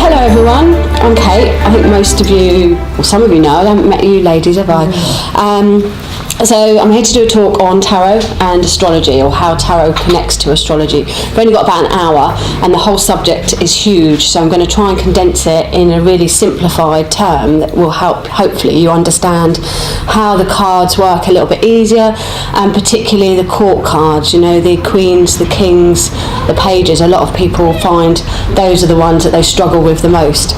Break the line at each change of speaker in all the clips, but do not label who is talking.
Hello everyone, I'm Kate. I think most of you, or some of you know, I haven't met you ladies, have I? So I'm here to do a talk on tarot and astrology, or how tarot connects to astrology. We've only got about an hour and the whole subject is huge, so I'm going to try and condense it in a really simplified term that will help, hopefully, you understand how the cards work a little bit easier, and particularly the court cards, you know, the queens, the kings, the pages. A lot of people find those are the ones that they struggle with the most.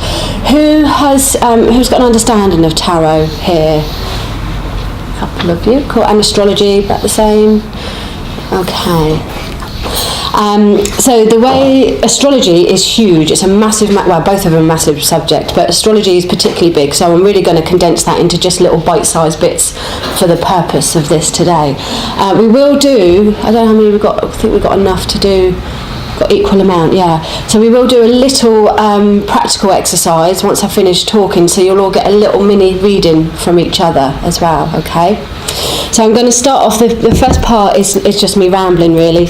Who's got an understanding of tarot here? Couple of you. Cool. And astrology, about the same. Okay. So the way astrology is huge, it's a massive, well, both of them are massive subject, but astrology is particularly big, so I'm really going to condense that into just little bite-sized bits for the purpose of this today. We will do, I don't know how many we've got, I think we've got enough to do. Got equal amount, yeah. So we will do a little practical exercise once I finish talking, so you'll all get a little mini reading from each other as well, okay? So I'm going to start off, the first part is just me rambling really.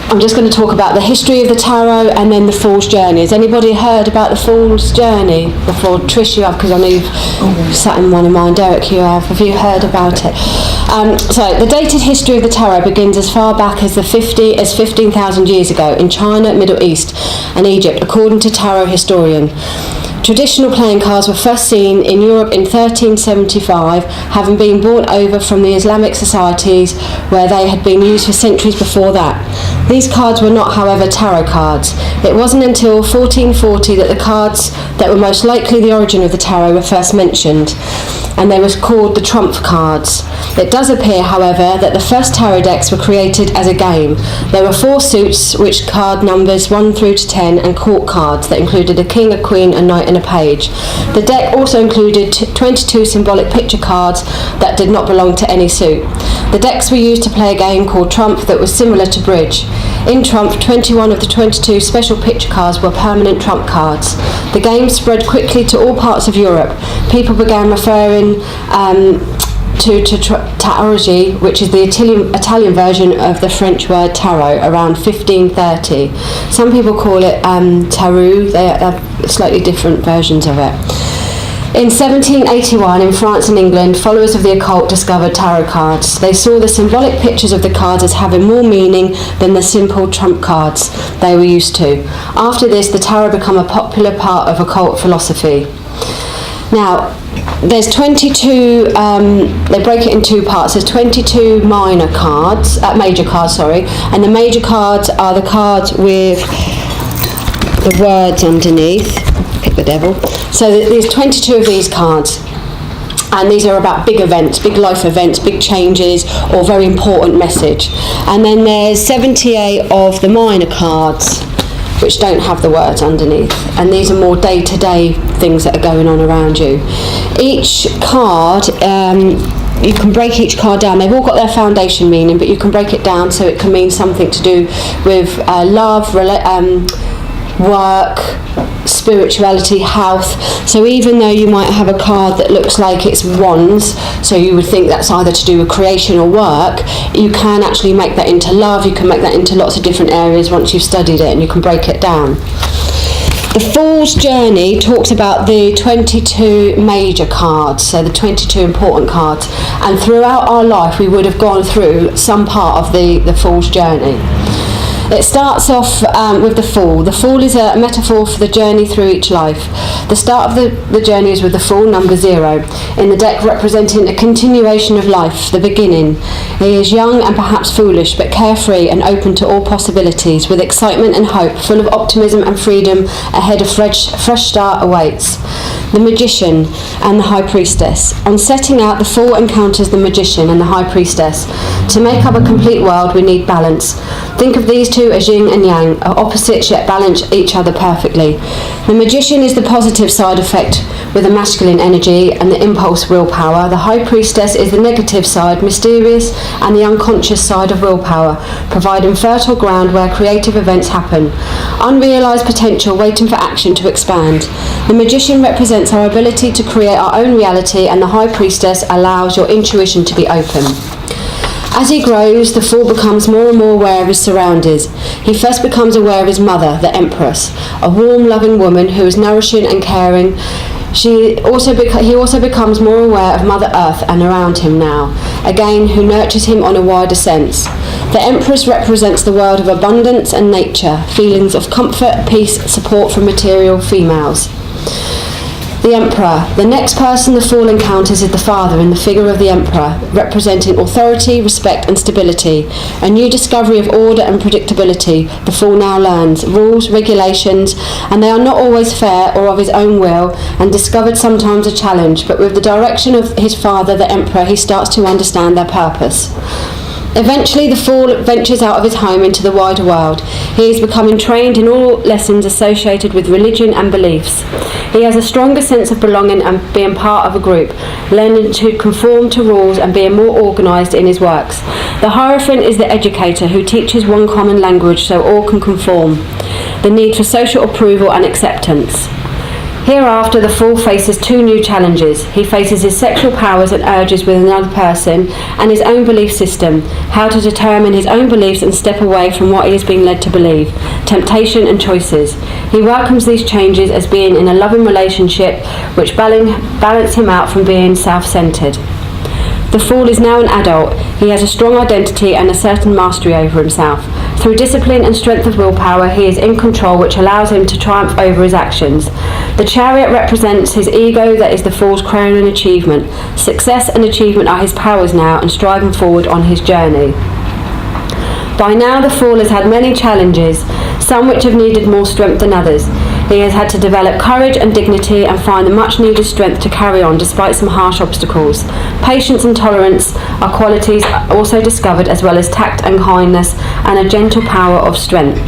I'm just going to talk about the history of the tarot and then the Fool's Journey. Has anybody heard about the Fool's Journey before? Trish, you have, because I know you've sat in one of mine. Derek, you have. Have you heard about it? So the dated history of the tarot begins as far back as 15,000 years ago in China, Middle East and Egypt, according to tarot historian. Traditional playing cards were first seen in Europe in 1375, having been brought over from the Islamic societies where they had been used for centuries before that. These cards were not, however, tarot cards. It wasn't until 1440 that the cards that were most likely the origin of the tarot were first mentioned, and they were called the trump cards. It does appear, however, that the first tarot decks were created as a game. There were 4 suits, which card numbers 1 through to 10, and court cards that included a king, a queen, a knight and a page. The deck also included 22 symbolic picture cards that did not belong to any suit. The decks were used to play a game called trump that was similar to bridge. In trump, 21 of the 22 special picture cards were permanent trump cards. The game spread quickly to all parts of Europe. People began referring to tarology, which is the Italian version of the French word tarot, around 1530. Some people call it tarot. They are slightly different versions of it. In 1781, in France and England, followers of the occult discovered tarot cards. They saw the symbolic pictures of the cards as having more meaning than the simple trump cards they were used to. After this, the tarot became a popular part of occult philosophy. Now, there's 22, they break it in 2 parts. There's 22 major cards, and the major cards are the cards with the words underneath. Pick the devil. So there's 22 of these cards, and these are about big events, big life events, big changes, or very important message. And then there's 78 of the minor cards, which don't have the words underneath, and these are more day-to-day things that are going on around you. Each card, you can break each card down. They've all got their foundation meaning, but you can break it down so it can mean something to do with love, work, spirituality, health. So even though you might have a card that looks like it's wands, so you would think that's either to do with creation or work, you can actually make that into love. You can make that into lots of different areas once you've studied it, and you can break it down. The Fool's Journey talks about the 22 major cards, so the 22 important cards, and throughout our life we would have gone through some part of the Fool's Journey. It starts off with the Fool. The Fool is a metaphor for the journey through each life. The start of the journey is with the Fool, number 0, in the deck representing a continuation of life, the beginning. He is young and perhaps foolish, but carefree and open to all possibilities, with excitement and hope, full of optimism and freedom ahead. A fresh start awaits. The Magician and the High Priestess. On setting out, the Fool encounters the Magician and the High Priestess. To make up a complete world, we need balance. Think of these two as yin and yang, opposites yet balance each other perfectly. The Magician is the positive side effect with a masculine energy and the impulse willpower. The High Priestess is the negative side, mysterious, and the unconscious side of willpower, providing fertile ground where creative events happen. Unrealised potential waiting for action to expand. The Magician represents our ability to create our own reality, and the High Priestess allows your intuition to be open. As he grows, the fool becomes more and more aware of his surroundings. He first becomes aware of his mother, the Empress, a warm, loving woman who is nourishing and caring. He also becomes more aware of Mother Earth and around him now, again who nurtures him on a wider sense. The Empress represents the world of abundance and nature, feelings of comfort, peace, support from material females. The Emperor. The next person the fool encounters is the father in the figure of the Emperor, representing authority, respect and stability. A new discovery of order and predictability. The fool now learns rules, regulations, and they are not always fair or of his own will, and discovered sometimes a challenge, but with the direction of his father, the Emperor, he starts to understand their purpose. Eventually, the fool ventures out of his home into the wider world. He is becoming trained in all lessons associated with religion and beliefs. He has a stronger sense of belonging and being part of a group, learning to conform to rules and being more organised in his works. The Hierophant is the educator who teaches one common language so all can conform. The need for social approval and acceptance. Hereafter, the fool faces two new challenges. He faces his sexual powers and urges with another person and his own belief system, how to determine his own beliefs and step away from what he is being led to believe, temptation and choices. He welcomes these changes as being in a loving relationship which balance him out from being self-centered. The fool is now an adult. He has a strong identity and a certain mastery over himself. Through discipline and strength of willpower, he is in control, which allows him to triumph over his actions. The Chariot represents his ego, that is the fool's crown and achievement. Success and achievement are his powers now, and striving forward on his journey. By now the fool has had many challenges, some which have needed more strength than others. He has had to develop courage and dignity and find the much needed strength to carry on despite some harsh obstacles. Patience and tolerance are qualities also discovered, as well as tact and kindness and a gentle power of strength.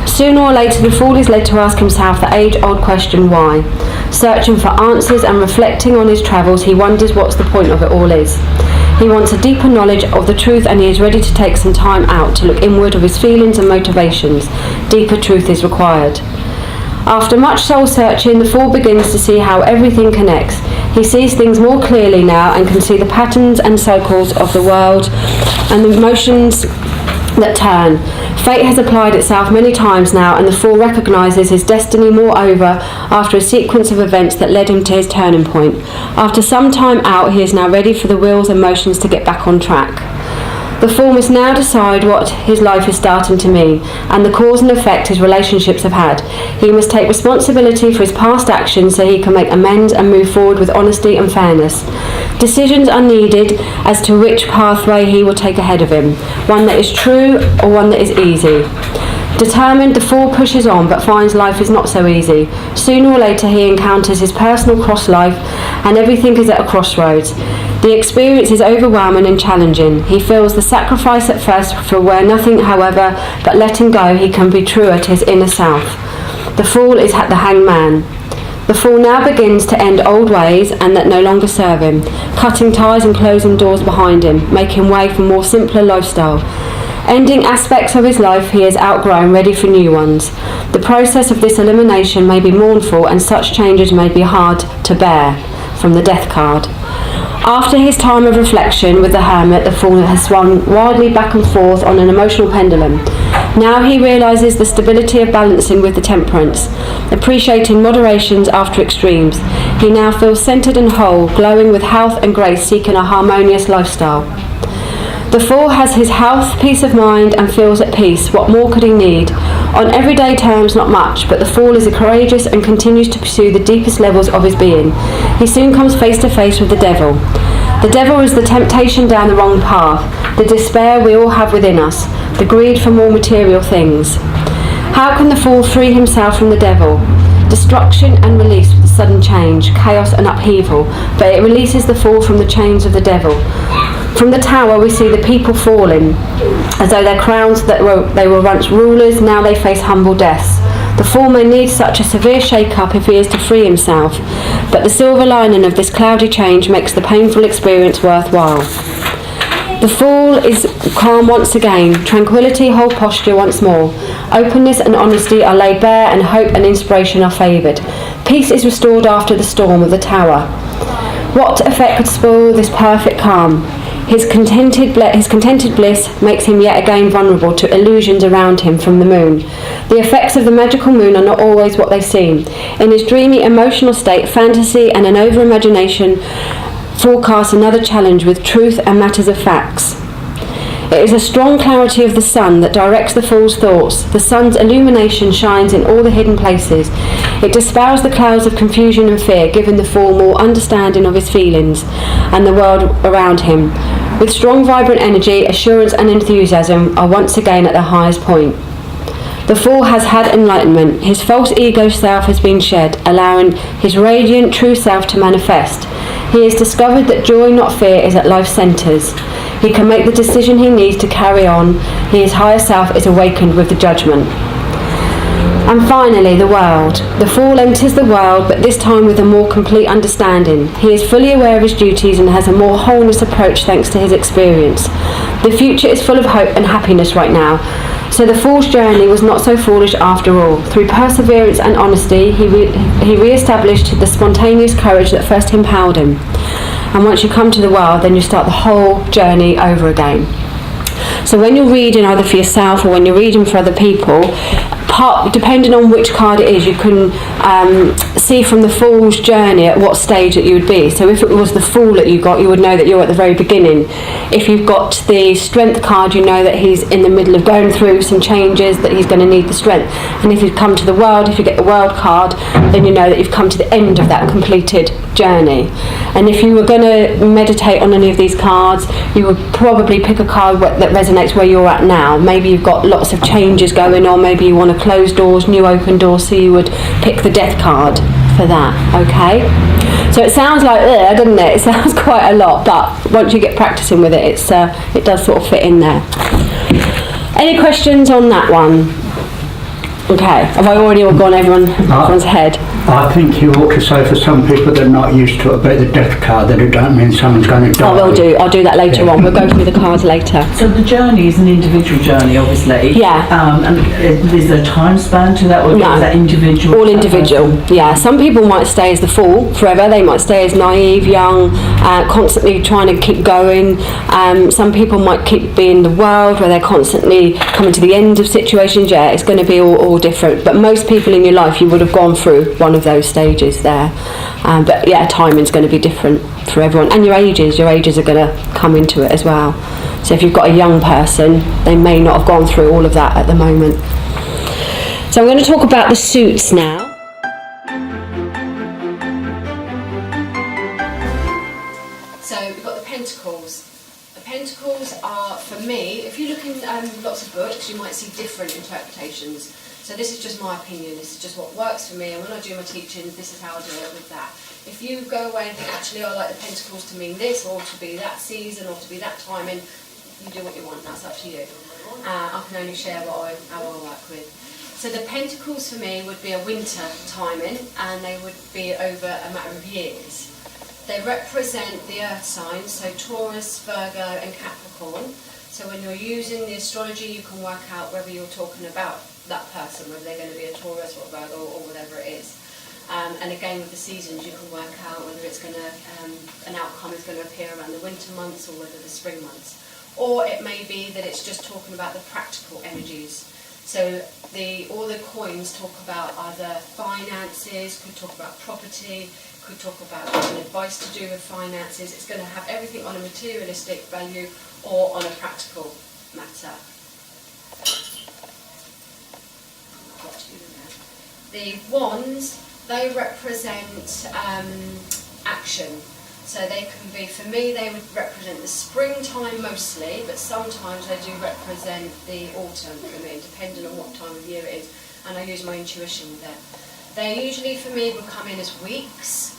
Sooner or later the fool is led to ask himself the age-old question, why? Searching for answers and reflecting on his travels, he wonders what's the point of it all is. He wants a deeper knowledge of the truth, and he is ready to take some time out to look inward of his feelings and motivations. Deeper truth is required. After much soul searching, the fool begins to see how everything connects. He sees things more clearly now and can see the patterns and cycles of the world and the motions that turn. Fate has applied itself many times now, and the fool recognises his destiny moreover after a sequence of events that led him to his turning point. After some time out, he is now ready for the wheels and motions to get back on track. The fool must now decide what his life is starting to mean, and the cause and effect his relationships have had. He must take responsibility for his past actions so he can make amends and move forward with honesty and fairness. Decisions are needed as to which pathway he will take ahead of him, one that is true or one that is easy. Determined, the fool pushes on, but finds life is not so easy. Sooner or later he encounters his personal cross life, and everything is at a crossroads. The experience is overwhelming and challenging. He feels the sacrifice at first for where nothing, however, but letting go, he can be truer to his inner self. The fool is the hangman. The fool now begins to end old ways and that no longer serve him, cutting ties and closing doors behind him, making way for more simpler lifestyle. Ending aspects of his life he has outgrown, ready for new ones. The process of this elimination may be mournful, and such changes may be hard to bear. From the Death card. After his time of reflection with the Hermit, the fool has swung wildly back and forth on an emotional pendulum. Now he realises the stability of balancing with the Temperance, appreciating moderations after extremes. He now feels centred and whole, glowing with health and grace, seeking a harmonious lifestyle. The fool has his health, peace of mind, and feels at peace. What more could he need? On everyday terms, not much, but the fool is courageous and continues to pursue the deepest levels of his being. He soon comes face to face with the devil. The devil is the temptation down the wrong path, the despair we all have within us, the greed for more material things. How can the fool free himself from the devil? Destruction and release with sudden change, chaos and upheaval, but it releases the fool from the chains of the devil. From the tower we see the people falling, as though their crowns they were once rulers, now they face humble deaths. The fool may need such a severe shake-up if he is to free himself, but the silver lining of this cloudy change makes the painful experience worthwhile. The fool is calm once again, tranquility, whole posture once more. Openness and honesty are laid bare, and hope and inspiration are favoured. Peace is restored after the storm of the tower. What effect could spoil this perfect calm? His contented bliss makes him yet again vulnerable to illusions around him from the moon. The effects of the magical moon are not always what they seem. In his dreamy emotional state, fantasy and an over-imagination forecast another challenge with truth and matters of facts. It is a strong clarity of the sun that directs the fool's thoughts. The sun's illumination shines in all the hidden places. It dispels the clouds of confusion and fear, giving the fool more understanding of his feelings and the world around him. With strong, vibrant energy, assurance and enthusiasm are once again at the highest point. The fool has had enlightenment. His false ego self has been shed, allowing his radiant true self to manifest. He has discovered that joy, not fear, is at life's centres. He can make the decision he needs to carry on. His higher self is awakened with the judgment. And finally, the world. The fool enters the world, but this time with a more complete understanding. He is fully aware of his duties and has a more wholeness approach thanks to his experience. The future is full of hope and happiness right now. So the fool's journey was not so foolish after all. Through perseverance and honesty, he re-established the spontaneous courage that first empowered him. And once you come to the world, then you start the whole journey over again. So when you're reading either for yourself or when you're reading for other people, depending on which card it is, you can see from the fool's journey at what stage that you would be. So if it was the fool that you got, you would know that you're at the very beginning. If you've got the strength card, you know that he's in the middle of going through some changes, that he's going to need the strength. And if you come to the world, if you get the world card, then you know that you've come to the end of that completed journey. And if you were going to meditate on any of these cards, you would probably pick a card that resonates where you're at now. Maybe you've got lots of changes going on, maybe you want to close doors, new open doors, so you would pick the death card for that, okay? So it sounds like, doesn't it? It sounds quite a lot, but once you get practicing with it, it does sort of fit in there. Any questions on that one? Okay, have I already gone everyone's head?
I think you ought to say for some people that are not used to it about the death card that it don't mean someone's going to die.
I will do. I'll do that later on. We'll go through the cards later.
So the journey is an individual journey, obviously.
Yeah.
And is there a time span to that, or is that individual?
All individual. Yeah. Some people might stay as the fool forever. They might stay as naive, young, constantly trying to keep going. Some people might keep being the world, where they're constantly coming to the end of situations. Yeah, it's going to be all different. But most people in your life, you would have gone through one of those stages there. But yeah, timing's going to be different for everyone. And your ages are going to come into it as well. So if you've got a young person, they may not have gone through all of that at the moment. So I'm going to talk about the suits now. So we've got the pentacles. The pentacles are, for me, if you look in lots of books, you might see different interpretations. So this is just my opinion, this is just what works for me, and when I do my teaching, this is how I do it with that. If you go away and think, actually I like the pentacles to mean this, or to be that season, or to be that timing, you do what you want, that's up to you. I can only share how I work with. So the pentacles for me would be a winter timing, and they would be over a matter of years. They represent the earth signs, so Taurus, Virgo and Capricorn. So when you're using the astrology, you can work out whether you're talking about that person, whether they're going to be a Taurus or a Virgo or whatever it is. And again, with the seasons, you can work out whether it's going to, an outcome is going to appear around the winter months or whether the spring months. Or it may be that it's just talking about the practical energies. So all the coins talk about either finances, could talk about property, could talk about advice to do with finances. It's going to have everything on a materialistic value or on a practical matter. The wands, they represent action. So they can be, for me, they would represent the springtime mostly, but sometimes they do represent the autumn for me, depending on what time of year it is. And I use my intuition with it. They usually, for me, would come in as weeks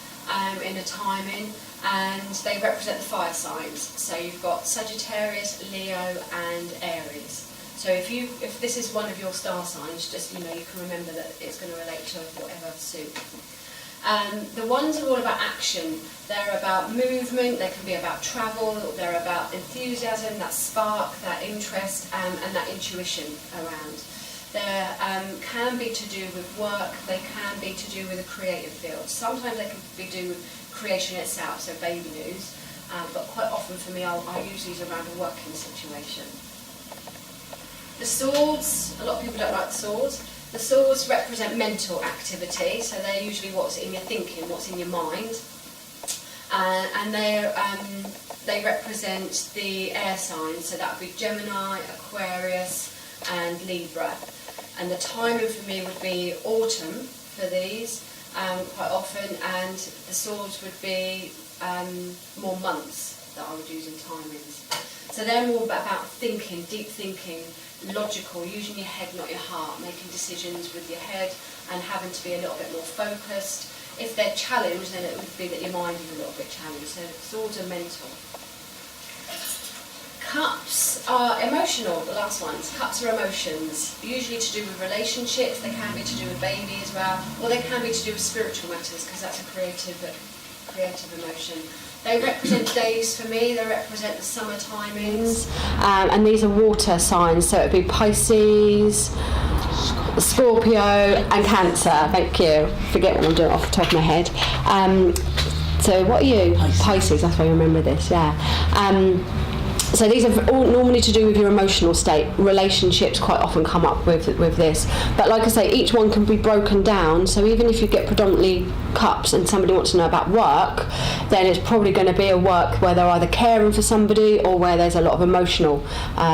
in a timing, and they represent the fire signs. So you've got Sagittarius, Leo, and Aries. So if this is one of your star signs, just you can remember that it's going to relate to whatever suit. The ones are all about action. They're about movement. They can be about travel. They're about enthusiasm, that spark, that interest, and that intuition around. They can be to do with work. They can be to do with a creative field. Sometimes they can be to do with creation itself, so baby news. but quite often for me I use these around a working situation. The swords, a lot of people don't like the swords. The swords represent mental activity, so they're usually what's in your thinking, what's in your mind. And they represent the air signs, so that would be Gemini, Aquarius and Libra. And the timing for me would be autumn for these quite often, and the swords would be more months that I would use in timings. So they're more about thinking, deep thinking, logical, using your head, not your heart, making decisions with your head and having to be a little bit more focused. If they're challenged, then it would be that your mind is a little bit challenged. So swords are mental. Cups are emotional, the last ones. Cups are emotions, usually to do with relationships. They can be to do with baby as well, or they can be to do with spiritual matters, because that's a creative emotion. They represent days for me, they represent the summer timings. And these are water signs, so it would be Pisces, Scorpio and Cancer. Thank you. Forget what I'm doing off the top of my head. So what are you? Pisces, that's why you remember this, yeah. So these are all normally to do with your emotional state. Relationships quite often come up with this. But like I say, each one can be broken down. So even if you get predominantly cups and somebody wants to know about work, then it's probably going to be a work where they're either caring for somebody or where there's a lot of emotional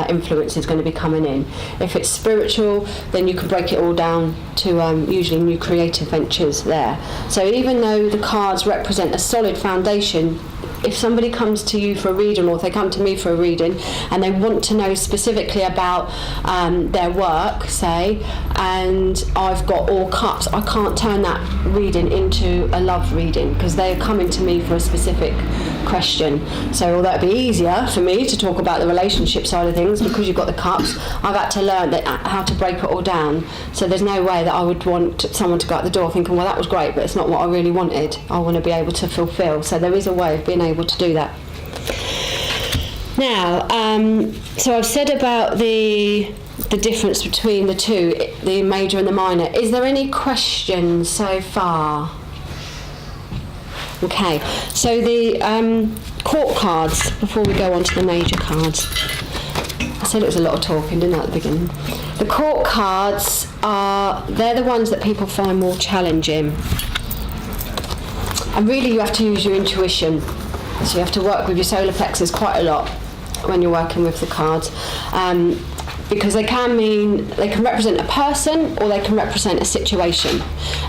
influences going to be coming in. If it's spiritual, then you can break it all down to usually new creative ventures there. So even though the cards represent a solid foundation, if somebody comes to you for a reading, or if they come to me for a reading and they want to know specifically about their work, say, and I've got all cups, I can't turn that reading into a love reading because they're coming to me for a specific question. So although it'd be easier for me to talk about the relationship side of things, because you've got the cups, I've had to learn how to break it all down. So there's no way that I would want someone to go out the door thinking, well, that was great, but it's not what I really wanted. I want to be able to fulfill. So there is a way of being able to do that. Now, so I've said about the difference between the two, the major and the minor. Is there any questions so far? Okay, so the court cards, before we go on to the major cards. I said it was a lot of talking, didn't I, at the beginning? The court cards they're the ones that people find more challenging. And really you have to use your intuition. So you have to work with your solar plexus quite a lot when you're working with the cards. Because they can represent a person or they can represent a situation,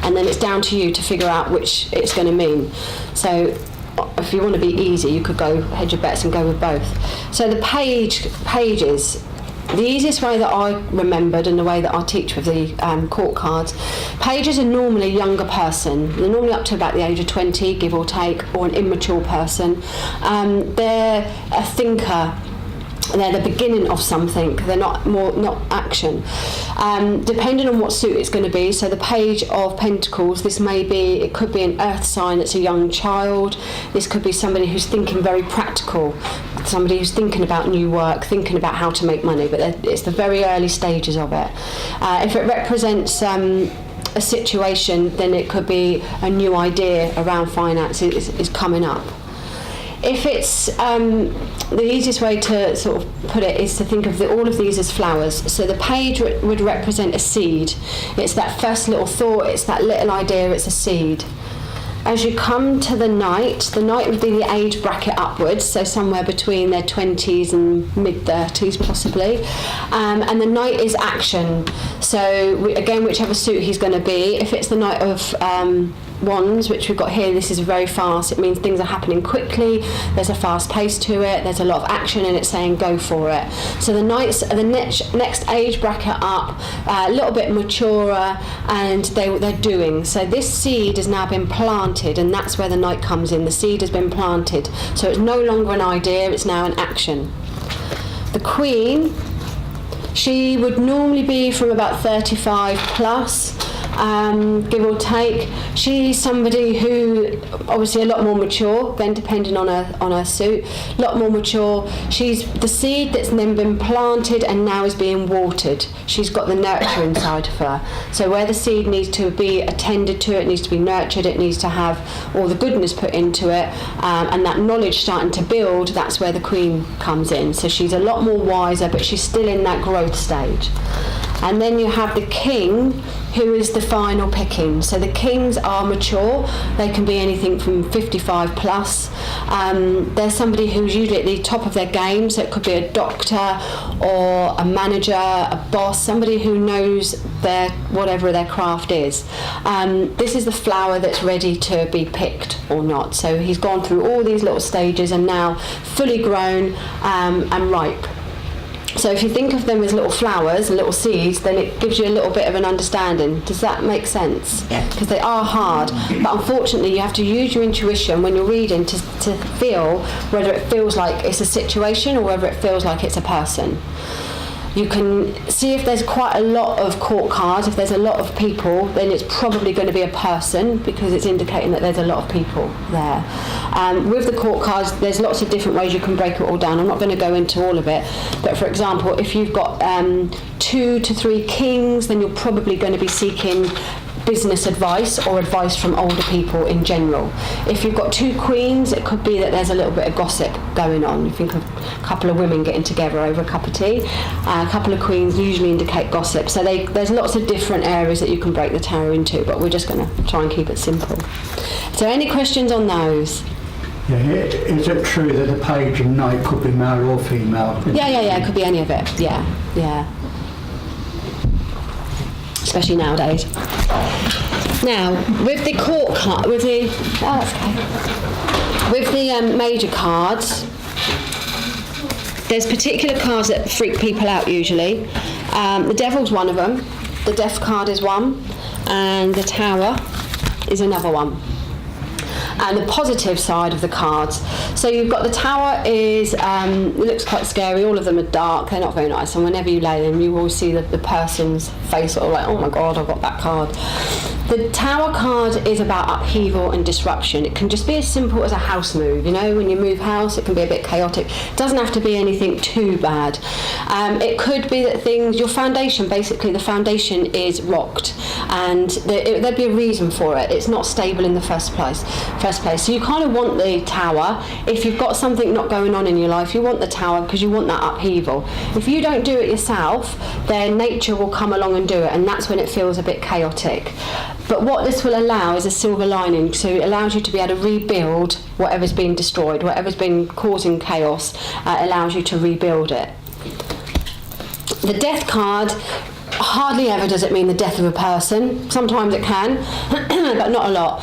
and then it's down to you to figure out which it's going to mean. So if you want to be easy, you could go hedge your bets and go with both. So the pages, the easiest way that I remembered and the way that I teach with the court cards, pages are normally a younger person. They're normally up to about the age of 20, give or take, or an immature person. They're a thinker. They're the beginning of something. They're not action. Depending on what suit it's going to be. So the Page of Pentacles, it could be an earth sign that's a young child. This could be somebody who's thinking very practical, somebody who's thinking about new work, thinking about how to make money, but it's the very early stages of it. If it represents a situation, then it could be a new idea around finance is coming up. If it's the easiest way to sort of put it is to think of all of these as flowers. So the page would represent a seed. It's that first little thought, it's that little idea, it's a seed. As you come to the knight would be the age bracket upwards, so somewhere between their 20s and mid-30s possibly. And the knight is action. So again, whichever suit he's going to be, if it's the Knight of Wands, which we've got here, this is very fast. It means things are happening quickly, there's a fast pace to it, there's a lot of action, and it's saying go for it. So the knights are the next age bracket up, a little bit maturer, and they're doing. So this seed has now been planted, and that's where the knight comes in. The seed has been planted, so it's no longer an idea, it's now an action. The Queen, she would normally be from about 35 plus. give or take. She's somebody who, obviously a lot more mature, then depending on her suit, a lot more mature. She's the seed that's then been planted and now is being watered. She's got the nurture inside of her. So where the seed needs to be attended to, it needs to be nurtured, it needs to have all the goodness put into it, and that knowledge starting to build, that's where the queen comes in. So she's a lot more wiser, but she's still in that growth stage. And then you have the king, who is the final picking. So the kings are mature. They can be anything from 55 plus. They're somebody who's usually at the top of their game. So it could be a doctor or a manager, a boss, somebody who knows whatever their craft is. This is the flower that's ready to be picked or not. So he's gone through all these little stages and now fully grown and ripe. So if you think of them as little flowers, little seeds, then it gives you a little bit of an understanding. Does that make sense?
Yeah.
Because they are hard, but unfortunately you have to use your intuition when you're reading to feel whether it feels like it's a situation or whether it feels like it's a person. You can see if there's quite a lot of court cards, if there's a lot of people, then it's probably going to be a person because it's indicating that there's a lot of people there. With the court cards, there's lots of different ways you can break it all down. I'm not going to go into all of it, but for example, if you've got 2 to 3 kings, then you're probably going to be seeking business advice or advice from older people in general. If you've got 2 queens, it could be that there's a little bit of gossip going on. You think of a couple of women getting together over a cup of tea. A couple of queens usually indicate gossip. So there's lots of different areas that you can break the tarot into, but we're just going to try and keep it simple. So any questions on those?
Yeah, is it true that the page and knight could be male or female?
Yeah, it could be any of it. Yeah. Especially nowadays. Now, with the court card, with the major cards, there's particular cards that freak people out usually. The Devil's one of them, the Death card is one, and the Tower is another one. And the positive side of the cards. So you've got the Tower is, it looks quite scary, all of them are dark, they're not very nice, and whenever you lay them you will see the person's face sort of like, oh my god, I've got that card. The Tower card is about upheaval and disruption. It can just be as simple as a house move. You know, when you move house, it can be a bit chaotic. It doesn't have to be anything too bad. It could be that your foundation, basically the foundation is rocked, and there'd be a reason for it. It's not stable in the first place. So you kind of want the Tower. If you've got something not going on in your life, you want the Tower because you want that upheaval. If you don't do it yourself, then nature will come along and do it, and that's when it feels a bit chaotic. But what this will allow is a silver lining, so it allows you to be able to rebuild whatever's been destroyed, whatever's been causing chaos, allows you to rebuild it. The Death card, hardly ever does it mean the death of a person. Sometimes it can, but not a lot.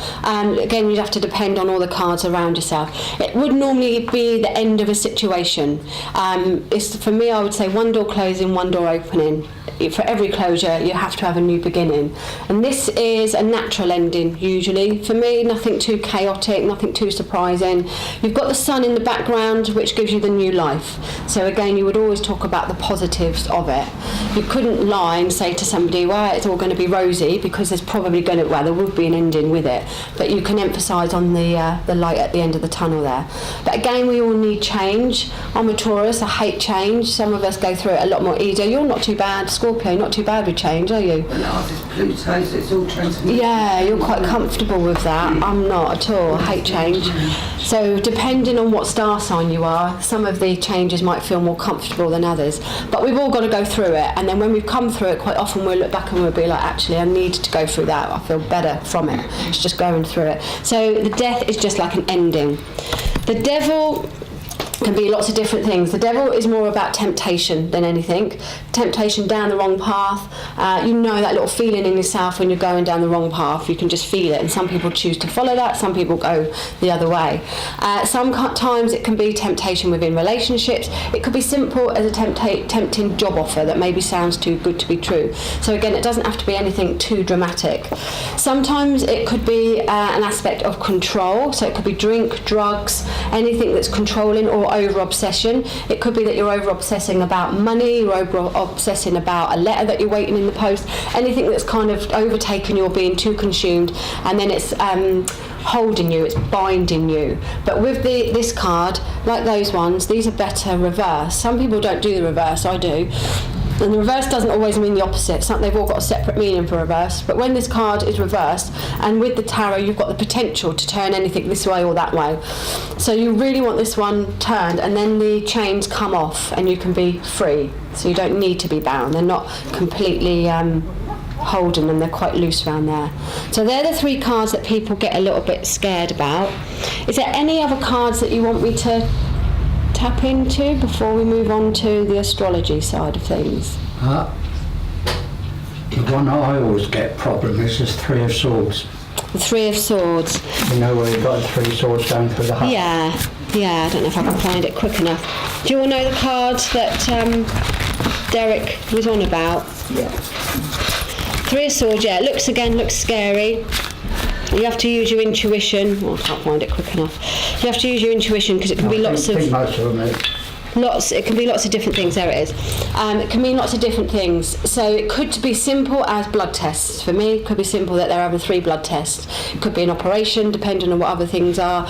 Again, you'd have to depend on all the cards around yourself. It would normally be the end of a situation. For me, I would say one door closing, one door opening. For every closure, you have to have a new beginning. And this is a natural ending, usually. For me, nothing too chaotic, nothing too surprising. You've got the sun in the background, which gives you the new life. So again, you would always talk about the positives of it. You couldn't lie and say to somebody, well, it's all going to be rosy, because there's probably there would be an ending with it. But you can emphasise on the light at the end of the tunnel there. But again, we all need change. I'm a Taurus, I hate change. Some of us go through it a lot more easier. You're not too bad, Scorpio, not too bad with change, are you?
Well, ours is Pluto, so it's all transformation.
Yeah, you're quite comfortable with that. I'm not at all. I hate change. So depending on what star sign you are, some of the changes might feel more comfortable than others. But we've all got to go through it, and then when we've come through it, quite often we'll look back and we'll be like, actually, I need to go through that. I feel better from it. It's just going through it. So the Death is just like an ending. The Devil can be lots of different things. The Devil is more about temptation than anything. Temptation down the wrong path. You know that little feeling in yourself when you're going down the wrong path. You can just feel it, and some people choose to follow that, some people go the other way. Sometimes it can be temptation within relationships. It could be simple as a tempting job offer that maybe sounds too good to be true. So again, it doesn't have to be anything too dramatic. Sometimes it could be an aspect of control. So it could be drink, drugs, anything that's controlling or over-obsession. It could be that you're over-obsessing about money, you're over-obsessing about a letter that you're waiting in the post, anything that's kind of overtaken you or being too consumed, and then it's holding you, it's binding you. But with this card, like those ones, these are better reverse. Some people don't do the reverse, I do. And the reverse doesn't always mean the opposite. They've all got a separate meaning for reverse. But when this card is reversed, and with the tarot, you've got the potential to turn anything this way or that way. So you really want this one turned, and then the chains come off, and you can be free. So you don't need to be bound. They're not completely holding them. They're quite loose around there. So they're the 3 cards that people get a little bit scared about. Is there any other cards that you want me to tap into before we move on to the astrology side of things?
The one I always get problem is this 3 of Swords.
The 3 of Swords.
You know where you've got the 3 swords going through the heart?
Yeah, I don't know if I can find it quick enough. Do you all know the cards that Derek was on about?
Yeah.
3 of Swords, yeah, it looks scary. You have to use your intuition. Well, I can't find it quick enough. You have to use your intuition because it can be lots of...
I think most of them
It can be lots of different things. There it is. It can mean lots of different things. So it could be simple as blood tests. For me, it could be simple that they're having 3 blood tests. It could be an operation, depending on what other things are.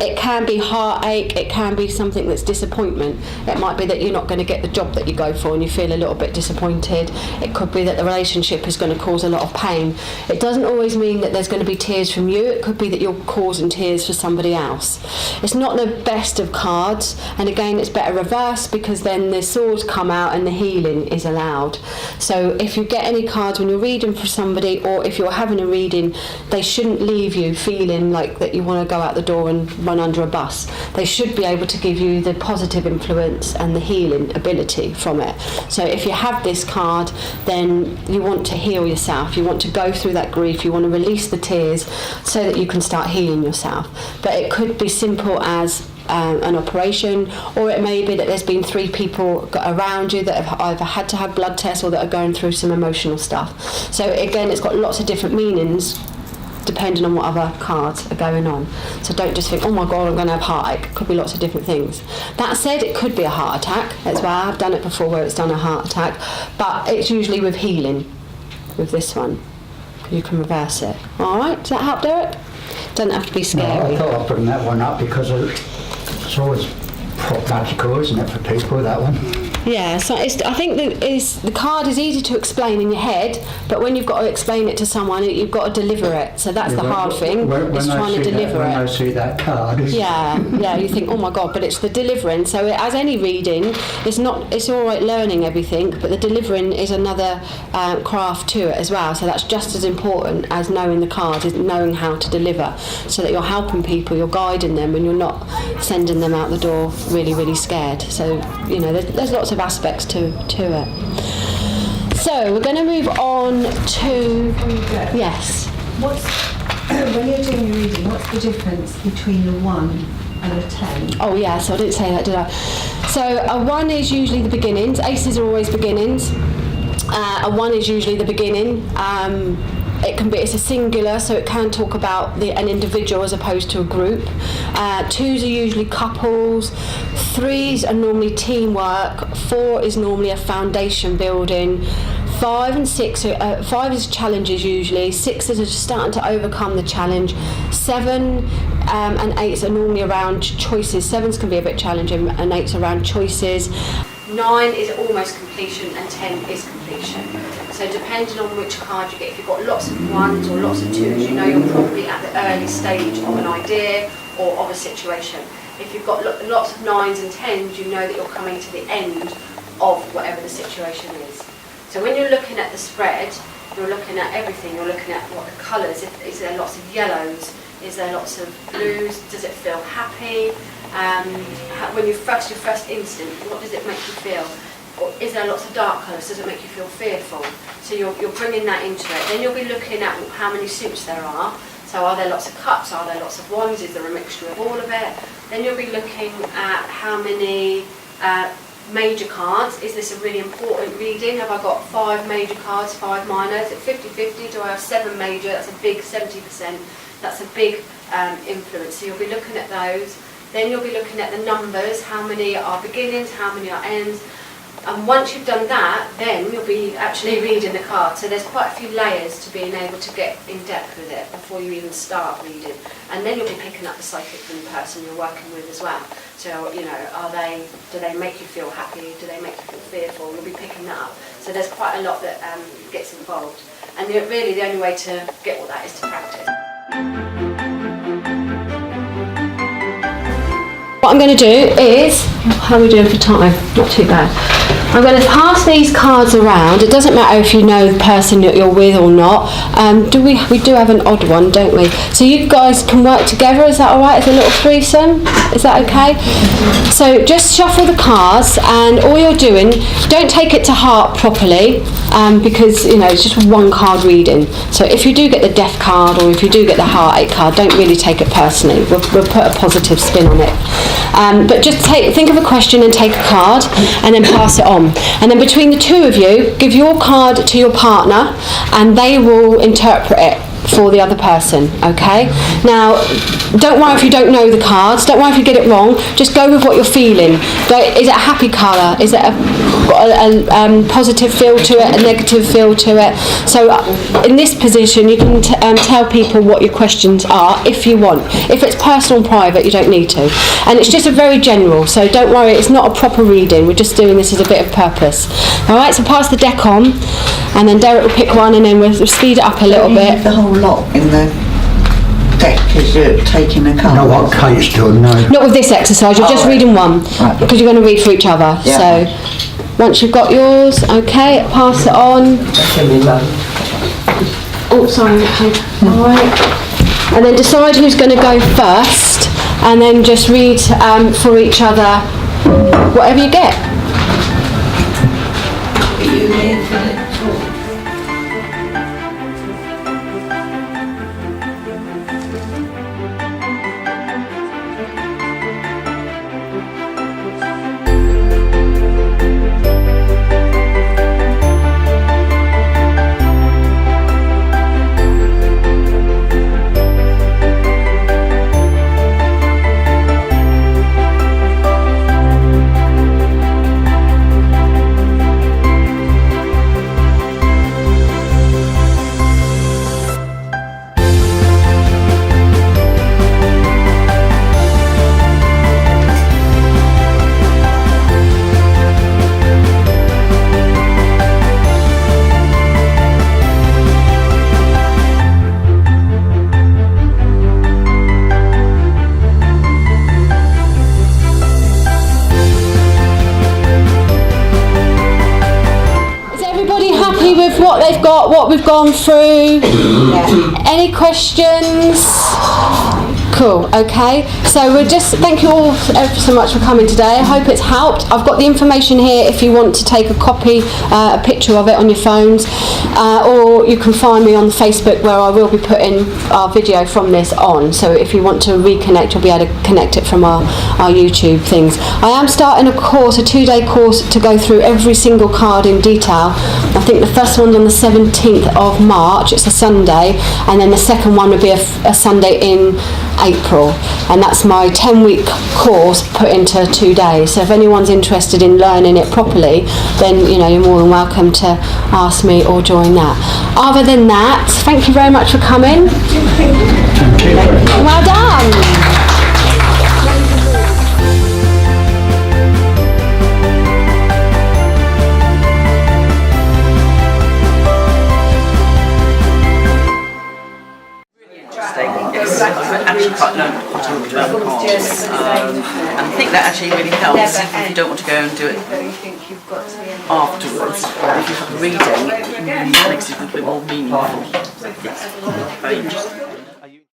It can be heartache. It can be something that's disappointment. It might be that you're not going to get the job that you go for and you feel a little bit disappointed. It could be that the relationship is going to cause a lot of pain. It doesn't always mean that there's going to be tears from you. It could be that you're causing tears for somebody else. It's not the best of cards, and again, it's better reverse because then the swords come out and the healing is allowed. So if you get any cards when you're reading for somebody, or if you're having a reading, they shouldn't leave you feeling like that you want to go out the door and run under a bus. They should be able to give you the positive influence and the healing ability from it. So if you have this card, then you want to heal yourself, you want to go through that grief, you want to release the tears so that you can start healing yourself. But it could be simple as an operation, or it may be that there's been 3 people around you that have either had to have blood tests or that are going through some emotional stuff. So again, it's got lots of different meanings depending on what other cards are going on. So don't just think, oh my god, I'm going to have heartache. It could be lots of different things. That said, it could be a heart attack as well. I've done it before where it's done a heart attack, but it's usually with healing. With this one, you can reverse it. Alright, does that help, Derek? Doesn't have to be scary.
No, I thought I'd bring that one up because it's always problematical, isn't it, for people, that one?
Yeah, so I think the card is easy to explain in your head, but when you've got to explain it to someone, you've got to deliver it. So that's the hard thing, is trying to deliver it.
When I see that card...
Yeah, you think, oh my God, but it's the delivering. So as any reading, it's all right learning everything, but the delivering is another craft to it as well. So that's just as important as knowing the cards, is knowing how to deliver, so that you're helping people, you're guiding them, and you're not sending them out the door really, really scared. So, you know, there's lots of aspects to it. So we're going to move on to... Yes.
When you're doing your reading, what's the difference between a 1 and a 10?
Oh yeah, so I didn't say that, did I? So a 1 is usually the beginnings. Aces are always beginnings. A 1 is usually the beginning. It's a singular, so it can talk about an individual as opposed to a group. 2s are usually couples. 3s are normally teamwork. 4 is normally a foundation building. 5 and 6 are, 5 is challenges usually. 6 is just starting to overcome the challenge. 7 and 8s are normally around choices. 7s can be a bit challenging, and 8s around choices. 9 is almost completion, and 10 is completion. So depending on which card you get, if you've got lots of 1s or lots of 2s, you know you're probably at the early stage of an idea or of a situation. If you've got lots of 9s and 10s, you know that you're coming to the end of whatever the situation is. So when you're looking at the spread, you're looking at everything. You're looking at what the colours, is there lots of yellows? Is there lots of blues? Does it feel happy? When your first instant, what does it make you feel? Or is there lots of dark colours? Does it make you feel fearful? So you're bringing that into it. Then you'll be looking at how many suits there are. So are there lots of cups? Are there lots of wands? Is there a mixture of all of it? Then you'll be looking at how many major cards. Is this a really important reading? Have I got 5 major cards, 5 minor? Is it 50-50? Do I have 7 major? That's a big 70%. That's a big influence. So you'll be looking at those. Then you'll be looking at the numbers, how many are beginnings, how many are ends. And once you've done that, then you'll be actually reading the card. So there's quite a few layers to being able to get in depth with it before you even start reading. And then you'll be picking up the psychic from the person you're working with as well. So, you know, do they make you feel happy? Do they make you feel fearful? You'll be picking that up. So there's quite a lot that gets involved. And really the only way to get all that is to practice. What I'm going to do is, how are we doing for time? Not too bad. I'm going to pass these cards around. It doesn't matter if you know the person that you're with or not. We do have an odd one, don't we? So you guys can work together, is that alright? It's a little threesome, is that okay? So just shuffle the cards, and all you're doing, don't take it to heart properly, because, you know, it's just one card reading. So if you do get the death card, or if you do get the heartache card, don't really take it personally. We'll put a positive spin on it. But just think of a question and take a card, and then pass it on. And then between the two of you, give your card to your partner, and they will interpret it for the other person, okay? Now, don't worry if you don't know the cards, don't worry if you get it wrong, just go with what you're feeling. Is it a happy colour? Is it a positive feel to it, a negative feel to it? So in this position, you can tell people what your questions are if you want. If it's personal and private, you don't need to. And it's just a very general, so don't worry, it's not a proper reading, we're just doing this as a bit of purpose. Alright, so pass the deck on, and then Derek will pick one, and then we'll speed it up a little bit.
The whole lot in the deck is taking a card.
Not what Kate's done, no.
Not with this exercise, you're just reading one,
Right.
because you're going to read for each other.
Yeah.
So once you've got yours, okay, pass it on. Oh, sorry, okay. Alright. And then decide who's going to go first, and then just read for each other whatever you get.
Are you here for the talk?
What they've got, what we've gone through. Any questions? Cool, okay. So we'll just thank you all ever so much for coming today. I hope it's helped. I've got the information here if you want to take a copy, a picture of it on your phones, or you can find me on Facebook where I will be putting our video from this on. So if you want to reconnect, you'll be able to connect it from our YouTube things. I am starting a course, a 2-day course to go through every single card in detail. I think the first one's on the 17th of March, it's a Sunday, and then the second one will be a Sunday in April, and that's my 10-week course put into 2 days. So if anyone's interested in learning it properly, then you know you're more than welcome to ask me or join that. Other than that, thank you very much for coming. Well done.
Actually quite learned quite a lot about cards, and I think that actually really helps if you don't want to go and do it afterwards. If you have a reading, it really makes it a little bit more meaningful. Yes, very interesting.